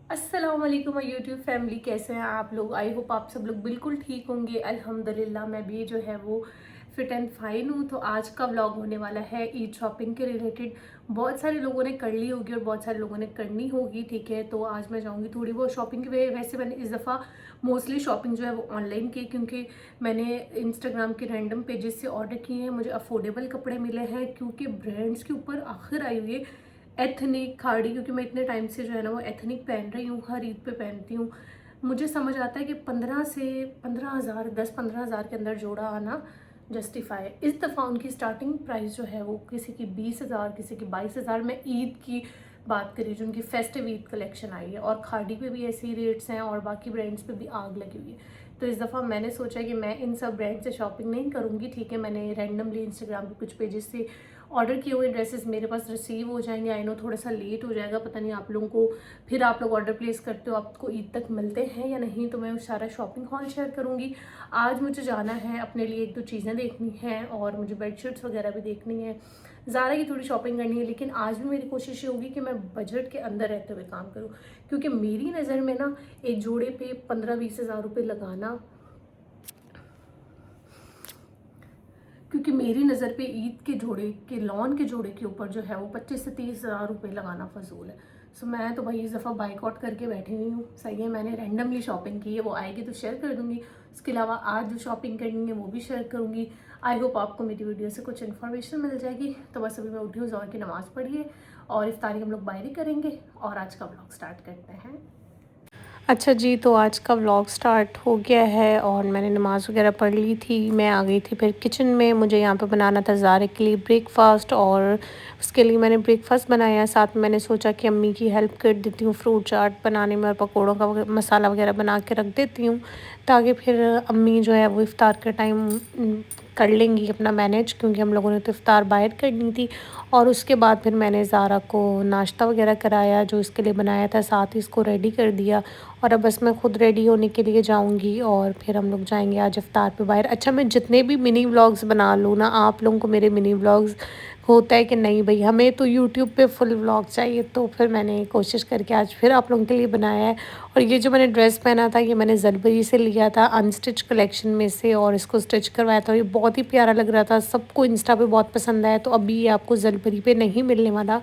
अस्सलाम वालेकुम my YouTube family, कैसे हैं आप लोग। आई होप आप सब लोग बिल्कुल ठीक होंगे। अल्हम्दुलिल्लाह मैं भी जो है वो फिट एंड फाइन हूँ। तो आज का व्लॉग होने वाला है ईद शॉपिंग के रिलेटेड। बहुत सारे लोगों ने कर ली होगी और बहुत सारे लोगों ने करनी होगी, ठीक है। तो आज मैं जाऊँगी थोड़ी बहुत शॉपिंग की। वैसे मैंने इस दफ़ा मोस्टली शॉपिंग जो है वो ऑनलाइन की, क्योंकि मैंने इंस्टाग्राम के रैंडम पेजेस से ऑर्डर किए हैं। मुझे अफोर्डेबल कपड़े मिले हैं, क्योंकि ब्रांड्स के ऊपर आखिर आई हुई है एथनिक खाड़ी, क्योंकि मैं इतने टाइम से जो है ना वो एथनिक पहन रही हूँ, हर ईद पे पहनती हूँ। मुझे समझ आता है कि 15 से 15 हज़ार 10-15 हज़ार के अंदर जोड़ा आना जस्टिफाई है। इस दफ़ा उनकी स्टार्टिंग प्राइस जो है वो किसी की 20 हज़ार, किसी की 22 हज़ार। मैं ईद की बात करी जो उनकी फेस्टिव ईद कलेक्शन आई है, और खाड़ी पे भी ऐसे ही रेट्स हैं और बाकी ब्रांड्स पे भी आग लगी हुई है। तो इस दफ़ा मैंने सोचा कि मैं इन सब ब्रांड से शॉपिंग नहीं करूँगी, ठीक है। मैंने रैंडमली इंस्टाग्राम पे कुछ पेजेस से ऑर्डर किए हुए ड्रेसेस मेरे पास रिसीव हो जाएंगे। आई नो थोड़ा सा लेट हो जाएगा, पता नहीं आप लोगों को, फिर आप लोग ऑर्डर प्लेस करते हो आपको ईद तक मिलते हैं या नहीं। तो मैं वो सारा शॉपिंग हॉल शेयर करूँगी। आज मुझे जाना है, अपने लिए एक दो चीज़ें देखनी हैं और मुझे बेडशीट्स वगैरह भी देखनी है। ज़ारा की थोड़ी शॉपिंग करनी है, लेकिन आज भी मेरी कोशिश ये होगी कि मैं बजट के अंदर रहते हुए काम करूँ, क्योंकि मेरी नज़र में ना एक जोड़े पे 15-20 हज़ार रुपये लगाना, क्योंकि मेरी नज़र पे ईद के जोड़े के लॉन के जोड़े के ऊपर जो है वो 25 से 30 हज़ार रुपये लगाना फजूल है। सो मैं तो भाई इस दफ़ा बाइकआउट करके बैठी हुई हूँ। सही है, मैंने रैंडमली शॉपिंग की है, वो आएगी तो शेयर कर दूँगी। उसके अलावा आज जो शॉपिंग करनी है वो भी शेयर करूँगी। आई होप आपको मेरी वीडियो से कुछ इन्फॉर्मेशन मिल जाएगी। तो बस अभी मैं उठी हूँ, ज़ोहर की नमाज़ पढ़ी है और इफ्तारी हम लोग बाहर ही करेंगे और आज का ब्लॉग स्टार्ट करते हैं। अच्छा जी, तो आज का व्लॉग स्टार्ट हो गया है और मैंने नमाज़ वगैरह पढ़ ली थी। मैं आ गई थी फिर किचन में। मुझे यहाँ पे बनाना था ज़ारा के लिए ब्रेकफ़ास्ट, और उसके लिए मैंने ब्रेकफ़ास्ट बनाया। साथ में मैंने सोचा कि अम्मी की हेल्प कर देती हूँ फ्रूट चाट बनाने में, और पकौड़ों का मसाला वगैरह बना के रख देती हूँ, ताकि फिर अम्मी जो है वो इफ़्तार का टाइम कर लेंगी अपना मैनेज, क्योंकि हम लोगों ने तो इफ़्तार बाहर करनी थी। और उसके बाद फिर मैंने ज़ारा को नाश्ता वगैरह कराया जो इसके लिए बनाया था, साथ ही इसको रेडी कर दिया। और अब बस मैं खुद रेडी होने के लिए जाऊंगी और फिर हम लोग जाएंगे आज इफ्तार पे बाहर। अच्छा, मैं जितने भी मिनी व्लॉग्स बना लूँ ना, आप लोगों को मेरे मिनी व्लॉग्स होता है कि नहीं भाई, हमें तो यूट्यूब पे फुल व्लॉग चाहिए। तो फिर मैंने कोशिश करके आज फिर आप लोगों के लिए बनाया है। और ये जो मैंने ड्रेस पहना था, ये मैंने ज़लबरी से लिया था, अनस्टिच कलेक्शन में से, और इसको स्टिच करवाया था। ये बहुत ही प्यारा लग रहा था, सबको इंस्टा पे बहुत पसंद आया। तो अभी ये आपको ज़लबरी पे नहीं मिलने वाला।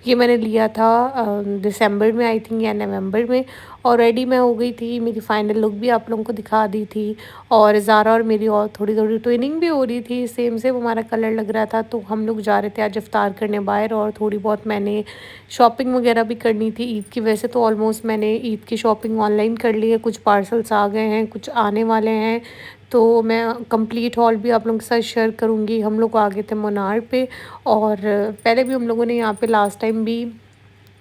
ये मैंने लिया था दिसंबर में आई थिंक, या नवंबर में। और रेडी मैं हो गई थी, मेरी फ़ाइनल लुक भी आप लोगों को दिखा दी थी। और ज़ारा और मेरी और थोड़ी थोड़ी ट्विनिंग भी हो रही थी, सेम सेम हमारा कलर लग रहा था। तो हम लोग जा रहे थे आज इफ्तार करने बाहर, और थोड़ी बहुत मैंने शॉपिंग वगैरह भी करनी थी ईद की। वैसे तो ऑलमोस्ट मैंने ईद की शॉपिंग ऑनलाइन कर ली है, कुछ पार्सल्स आ गए हैं, कुछ आने वाले हैं। तो मैं कंप्लीट हॉल भी आप लोगों के साथ शेयर करूँगी। हम लोग आ गए थे मुनार पे, और पहले भी हम लोगों ने यहाँ पे लास्ट टाइम भी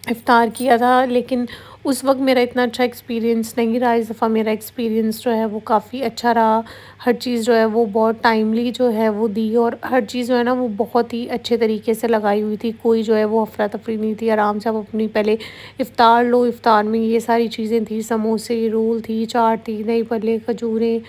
इफ़्तार किया था, लेकिन उस वक्त मेरा इतना अच्छा एक्सपीरियंस नहीं रहा। इस दफ़ा मेरा एक्सपीरियंस जो है वो काफ़ी अच्छा रहा। हर चीज़ जो है वो बहुत टाइमली जो है वो दी, और हर चीज़ जो है ना वो बहुत ही अच्छे तरीके से लगाई हुई थी। कोई जो है वो अफरा तफरी नहीं थी। आराम से आप अपनी पहले इफ़्तार लो। इफ़्तार में ये सारी चीज़ें थी, समोसे, रोल थी, चाट थी, दही भल्ले, खजूरें,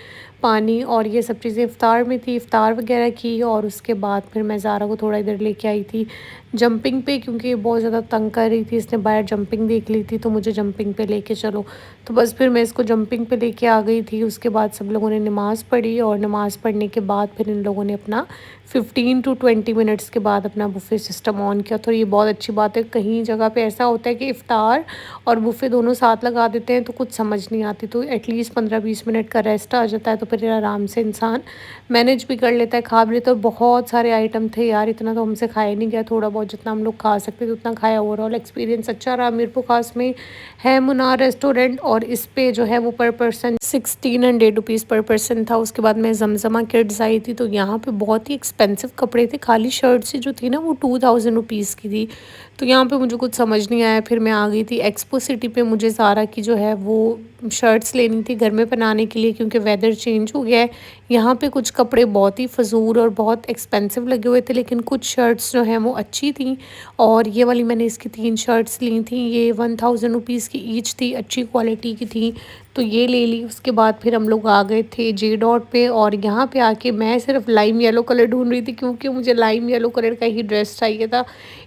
पानी, और ये सब चीज़ें इफ़्तार में थी। इफ़्तार वगैरह की, और उसके बाद फिर मैं ज़ारा को थोड़ा इधर लेके आई थी जंपिंग पे, क्योंकि ये बहुत ज़्यादा तंग कर रही थी। इसने बाहर जंपिंग देख ली थी, तो मुझे जंपिंग पे लेके चलो। तो बस फिर मैं इसको जंपिंग पे लेके आ गई थी। उसके बाद सब लोगों ने नमाज़ पढ़ी, और नमाज़ पढ़ने के बाद फिर इन लोगों ने अपना 15 टू 20 मिनट्स के बाद अपना बुफ़े सिस्टम ऑन किया। तो ये बहुत अच्छी बात है। कहीं जगह पे ऐसा होता है कि इफ़्तार और बुफ़े दोनों साथ लगा देते हैं तो कुछ समझ नहीं आती। तो एटलीस्ट 15-20 मिनट का रेस्ट आ जाता है, तो फिर आराम से इंसान मैनेज भी कर लेता है। खा भी लेता है। बहुत सारे आइटम थे यार, इतना तो हमसे खाया नहीं गया। थोड़ा बहुत जितना हम लोग खा सकते थे उतना खाया। ओवरऑल एक्सपीरियंस अच्छा रहा। मीरपुर खास में है मुनार रेस्टोरेंट, और इस पे जो है वो पर पर्सन 1600 रुपीज़ पर पर्सन था। उसके बाद मैं जमजमा किड्स आई थी, तो यहाँ पे बहुत ही एक्सपेंसिव कपड़े थे। खाली शर्ट से जो थी ना वो 2000 रुपीज़ की थी। तो यहाँ पे मुझे कुछ समझ नहीं आया। फिर मैं आ गई थी एक्सपो सिटी पे। मुझे ज़ारा की जो है वो शर्ट्स लेनी थी घर में पहनाने के लिए, क्योंकि वेदर चेंज हो गया है। यहाँ पे कुछ कपड़े बहुत ही फजूल और बहुत एक्सपेंसिव लगे हुए थे, लेकिन कुछ शर्ट्स जो हैं वो अच्छी थी। और ये वाली मैंने इसकी 3 शर्ट्स ली थी। ये 1000 रुपीज़ की ईच थी, अच्छी क्वालिटी की थी। तो ये ले ली। उसके बाद फिर हम लोग आ गए थे जे डॉट पे, और यहाँ पे आके मैं सिर्फ लाइम येलो कलर ढूंढ रही थी क्योंकि मुझे लाइम येलो कलर का ही ड्रेस चाहिए था।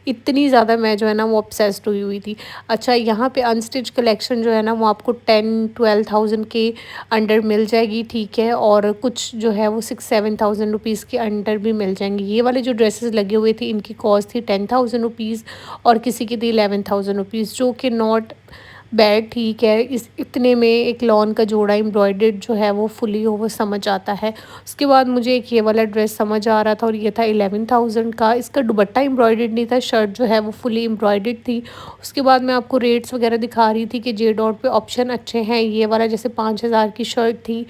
इतनी ज़्यादा मैं जो है ना वो ऑब्सेस्ड हुई थी। अच्छा, यहाँ पे अनस्टिच कलेक्शन जो है ना वो आपको 10-12,000 के अंडर मिल जाएगी, ठीक है। और कुछ जो है वो 6-7,000 रुपीज़ के अंडर भी मिल जाएंगी। ये वाले जो ड्रेसेस लगे हुए थे इनकी कॉस्ट थी 10,000 रुपीज़ और किसी की थी 11,000 रुपीज़, जो कि नॉट बैड, ठीक है। इस इतने में एक लॉन का जोड़ा एम्ब्रॉयडर्ड जो है वो फुली हो वो समझ आता है। उसके बाद मुझे एक ये वाला ड्रेस समझ आ रहा था और ये था 11,000 का। इसका दुपट्टा एम्ब्रॉयडर्ड नहीं था, शर्ट जो है वो फुली एम्ब्रॉयडर्ड थी। उसके बाद मैं आपको रेट्स वगैरह दिखा रही थी कि जे डॉट पे ऑप्शन अच्छे हैं। ये वाला जैसे 5,000 की शर्ट थी,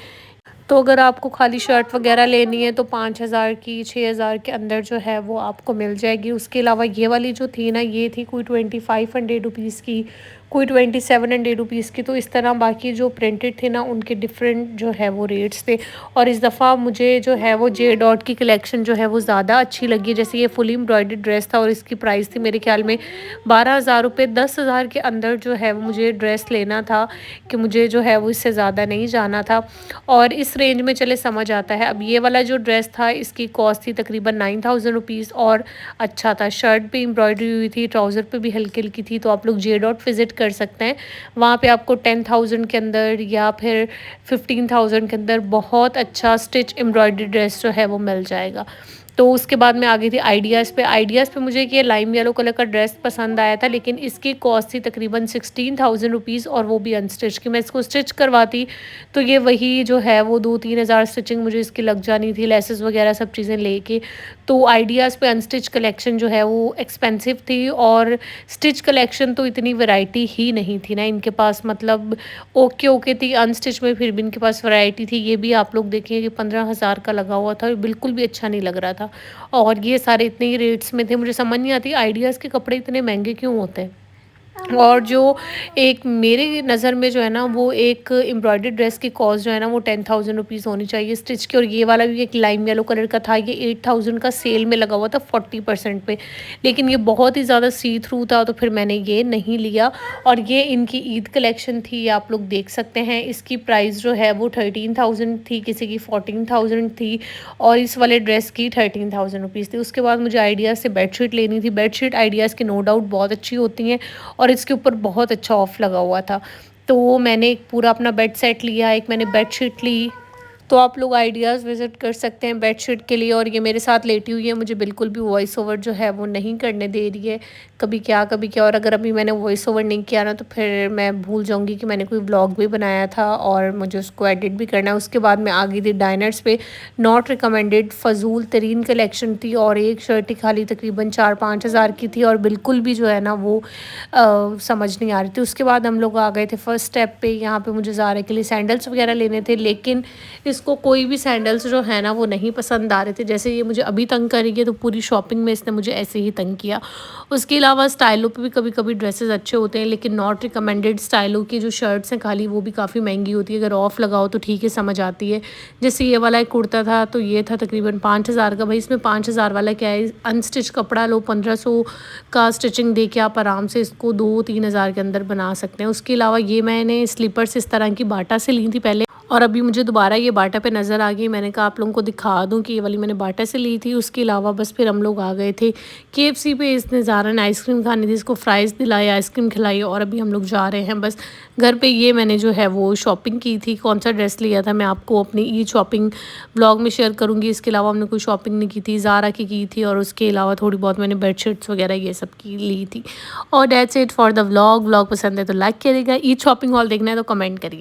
तो अगर आपको खाली शर्ट वगैरह लेनी है तो 5,000 की 6,000 के अंदर जो है वो आपको मिल जाएगी। उसके अलावा ये वाली जो थी ना, ये थी कोई 2,500 रुपीज़ की, कोई 2,700 रुपीज़ की। तो इस तरह बाकी जो प्रिंटेड थे ना उनके डिफरेंट जो है वो रेट्स थे। और इस दफ़ा मुझे जो है वो जे डॉट की कलेक्शन जो है वो ज़्यादा अच्छी लगी। जैसे ये फुली एम्ब्रॉयडर्ड ड्रेस था और इसकी प्राइस थी मेरे ख्याल में 12,000 रुपये। 10,000 के अंदर जो है वो मुझे ड्रेस लेना था, कि मुझे जो है वो इससे ज़्यादा नहीं जाना था। और इस रेंज में चले समझ आता है। अब ये वाला जो ड्रेस था इसकी कॉस्ट थी तकरीबन 9,000 रुपीज़ और अच्छा था। शर्ट पे एम्ब्रॉयडरी हुई थी, ट्राउज़र पे भी हल्की हल्की थी। तो आप लोग जे डॉट विज़िट कर सकते हैं। वहाँ पे आपको 10,000 के अंदर या फिर 15,000 के अंदर बहुत अच्छा स्टिच एम्ब्रॉयडरी ड्रेस जो है वो मिल जाएगा। तो उसके बाद मैं आ गई थी आइडियाज़ पे। आइडियाज़ पे मुझे ये लाइम येलो कलर का ड्रेस पसंद आया था, लेकिन इसकी कॉस्ट थी तकरीबन 16,000 रुपीज़ और वो भी अनस्टिच की। मैं इसको स्टिच करवाती तो ये वही जो है वो 2-3 हज़ार स्टिचिंग मुझे इसकी लग जानी थी, लेसेस वगैरह सब चीज़ें लेके। तो आइडियाज़ पे अनस्टिच कलेक्शन जो है वो एक्सपेंसिव थी, और स्टिच कलेक्शन तो इतनी वैरायटी ही नहीं थी ना इनके पास। मतलब ओके ओके थी, अनस्टिच में फिर भी इनके पास वैरायटी थी। ये भी आप लोग देखिए कि 15,000 का लगा हुआ था, बिल्कुल भी अच्छा नहीं लग रहा था। और ये सारे इतने ही रेट्स में थे। मुझे समझ नहीं आती आइडियाज़ के कपड़े इतने महंगे क्यों होते हैं। और जो एक मेरी नज़र में जो है ना वो एक एम्ब्रॉयडर्ड ड्रेस की कॉस्ट जो है ना वो 10,000 रुपीज़ होनी चाहिए स्टिच की। और ये वाला भी एक लाइम येलो कलर का था, ये 8,000 का सेल में लगा हुआ था 40% पे, लेकिन ये बहुत ही ज़्यादा सी थ्रू था तो फिर मैंने ये नहीं लिया। और ये इनकी ईद कलेक्शन थी, आप लोग देख सकते हैं। इसकी प्राइस जो है वो 13,000 थी, किसी की 14,000 थी और इस वाले ड्रेस की 13,000 रुपीज़ थी। उसके बाद मुझे आइडियाज़ से बेडशीट लेनी थी। बेडशीट आइडियाज़ की नो डाउट बहुत अच्छी होती हैं और इसके ऊपर बहुत अच्छा ऑफ़ लगा हुआ था। तो मैंने एक पूरा अपना बेड सेट लिया, एक मैंने बेडशीट ली। तो आप लोग आइडियाज़ विज़िट कर सकते हैं बेडशीट के लिए। और ये मेरे साथ लेटी हुई है, मुझे बिल्कुल भी वॉइस ओवर जो है वो नहीं करने दे रही है, कभी क्या कभी क्या। और अगर अभी मैंने वॉइस ओवर नहीं किया ना तो फिर मैं भूल जाऊंगी कि मैंने कोई व्लॉग भी बनाया था और मुझे उसको एडिट भी करना है। उसके बाद मैं आ गई थी डाइनर्स पे। नॉट रिकमेंडेड फ़जूल तरीन कलेक्शन थी और एक शर्ट ही खाली तकरीबन 4-5 हज़ार की थी और बिल्कुल भी जो है ना वो समझ नहीं आ रही थी। उसके बाद हम लोग आ गए थे फर्स्ट स्टेप पे। यहाँ पे मुझे ज़ारा के लिए सैंडल्स वगैरह लेने थे, लेकिन इसको कोई भी सैंडल्स जो है ना वो नहीं पसंद आ रहे थे। जैसे ये मुझे अभी तंग करेगी तो पूरी शॉपिंग में इसने मुझे ऐसे ही तंग किया। उसके अलावा स्टाइलों पे भी कभी कभी ड्रेसेस अच्छे होते हैं, लेकिन नॉट रिकमेंडेड स्टाइलों की जो शर्ट्स हैं खाली वो भी काफ़ी महंगी होती है। अगर ऑफ़ लगाओ तो ठीक है, समझ आती है। जैसे ये वाला एक कुर्ता था तो ये था तकरीबन 5,000 का। भाई इसमें 5,000 वाला क्या है, अनस्टिच कपड़ा लो, 1,500 का स्टिचिंग दे के आप आराम से इसको 2-3 हज़ार के अंदर बना सकते हैं। उसके अलावा ये मैंने स्लीपर्स इस तरह की बाटा से ली थी पहले, और अभी मुझे दोबारा ये बाटा पे नज़र आ गई। मैंने कहा आप लोगों को दिखा दूं कि ये वाली मैंने बाटा से ली थी। उसके अलावा बस फिर हम लोग आ गए थे KFC पे। इसने ज़ारा ने आइसक्रीम खानी थी, इसको फ्राइज़ दिलाई, आइसक्रीम खिलाई और अभी हम लोग जा रहे हैं बस घर पे। ये मैंने जो है वो शॉपिंग की थी। कौन सा ड्रेस लिया था मैं आपको अपनी ई शॉपिंग व्लॉग में शेयर करूँगी। इसके अलावा हमने कोई शॉपिंग नहीं की थी, ज़ारा की थी और उसके अलावा थोड़ी बहुत मैंने बेडशीट्स वगैरह ये सब की ली थी। और that's it for the vlog. Vlog पसंद है तो लाइक करिएगा, ई शॉपिंग हॉल देखना है तो कमेंट करिए।